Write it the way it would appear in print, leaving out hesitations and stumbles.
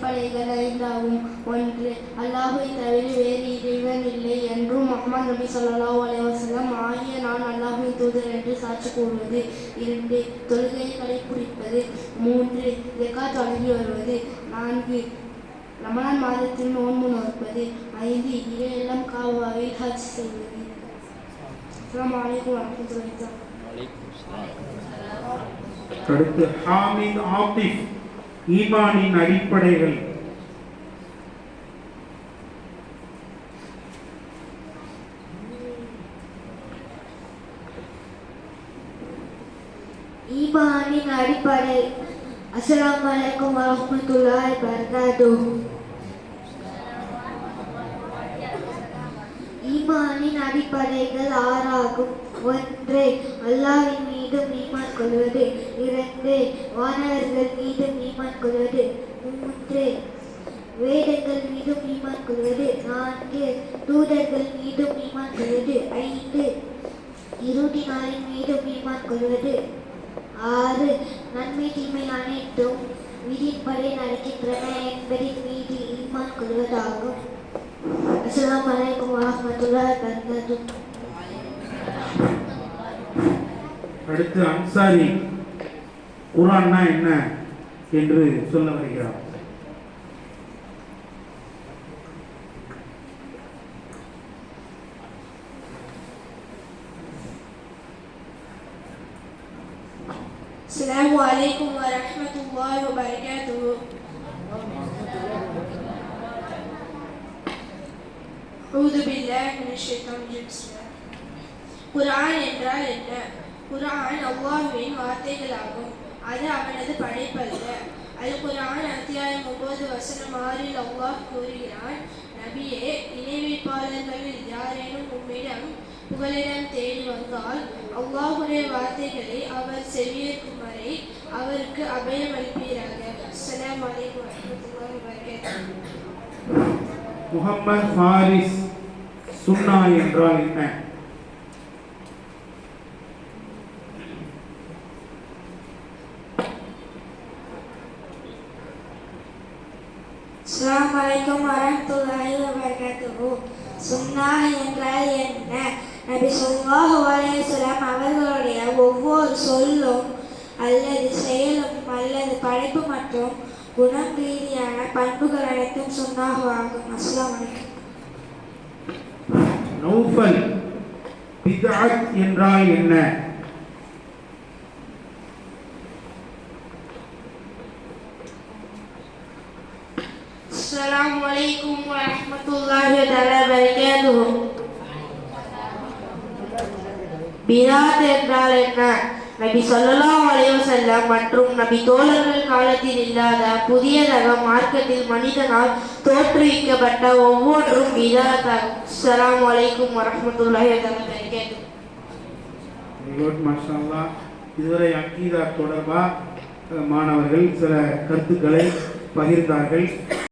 அடிப்படைகள் ஐந்தாகும். ஒன்று, அல்லாஹ்வை தவிர வேறு இறைவன் இல்லை என்றும் முஹம்மது நபி ஸல்லல்லாஹு அலைஹி வஸல்லம் ஆகிய நான் அல்லாஹ்வின் தூதர் என்று சாட்சி கூறுவது. இரண்டு, தொழுகையை கடைப்பிடிப்பது. மூன்று, ஜகாத் வழங்கி வருவது. நான்கு, ரமலான் மாதத்தில் நோன்பு நோற்பது. ஐந்து, இறையில்லம் காபாவில் ஹஜ் செய்வது. அஸ்ஸலாமு அலைக்கும் வரஹ்மத்துல்லாஹி வபரகாத்துஹு. அடுத்து ஹாமித் ஆத்திஃப், ஈமானின் அடிப்படைகள். ஈமானின் அடிப்படை. அஸ்ஸலாமு அலைக்கும் வரஹ்மத்துல்லாஹி வபரகாத்துஹு. ஈமானின் அடிப்படைகள் ஆறாகும். ஒன்று, அல்லாஹ்வின் மீதும் ஈமான் கொள்வது. இரண்டு, வானவர்கள் மீதும் ஈமான் கொள்வது. மூன்று, வேதங்கள் மீதும் ஈமான் கொள்வது. நான்கு, தூதர்கள் மீதும் ஈமான் கொள்வது. ஐந்து, இறுதி நாளின் மீதும் ஈமான் கொள்வது. ஆறு, நன்மை தீமை அனைத்தும் விதிப்படி நடக்கின்றன என்பதின் மீது ஈமான் கொள்வதாகும். அஸ்ஸலாமு அலைக்கும் வரஹ்மத்துல்லாஹி வபரகாத்துஹு. அடுத்து அன்சாரி, குர்ஆன்னா என்ன என்று சொல்ல வருகிறார். அஸ்ஸலாமு அலைக்கும் வரஹ்மத்துல்லாஹி வபரகாத்துஹு. அஊது பில்லாஹி மினஷ் ஷைத்தானிர் ரஜீம். குர்ஆன் என்றால் என்ன? குர்ஆன் அல்லாஹ்வின் வார்த்தைகளாகும். அது அவனது படைப்பல்ல. அல் குர்ஆன் அத்தியாயம் 9 வசனம் 6 அல்லாஹ் கூறுகிறான், நபியே, இணை வைப்பாளர்களில் யாரேனும் உம்மிடம் புகலிடம் தேடி வந்தால் அல்லாஹ்வுடைய வார்த்தைகளை அவர் செவியேற்கும் வரை அவருக்கு அபயம் அளிப்பீராக. அஸ்ஸலாமு அலைக்கும் வரஹ்மத்துல்லாஹி வபரகாத்துஹு. முஹம்மது ஃபாரிஸ், சுன்னா என்றால் என்ன? அஸ்ஸலாமு அலைக்கும் வரஹ்மத்துல்லாஹி வபரகாத்துஹு. சுன்னா என்றால் என்ன? நபி ஸல்லல்லாஹு அலைஹி வஸல்லம் அவர்களுடைய ஒவ்வொரு சொல்லும் அல்லது செயலும் அல்லது படைப்பு மற்றும் குணம் ரீதியான பண்புகள் அனைத்தும் சுன்னாஹாகும். அஸ்ஸலாமு அலைக்கும். நௌஃபல், பித்அத் என்றால் என்ன? அஸ்ஸலாமு அலைக்கும் வரஹ்மத்துல்லாஹி வபரகாத்துஹு. பிதாத் என்றால் என்ன? நபி ஸல்லல்லாஹு அலைஹி வஸல்லம் மற்றும் நபி தோழர்கள் காலத்தில் இல்லாத புதிய ரக மார்க்கத்தில் மனிதனால் தோற்றுவிக்கப்பட்ட ஒவ்வொன்றும் பிதாத் ஆகும். அஸ்ஸலாமு அலைக்கும் வரஹ்மத்துல்லாஹி வபரகாத்துஹு. மாஷா அல்லாஹ். இதுவரை அக்கீதா தொடர்பாக மாணவர்கள் சில கருத்துக்களை பகிர்ந்தார்கள்.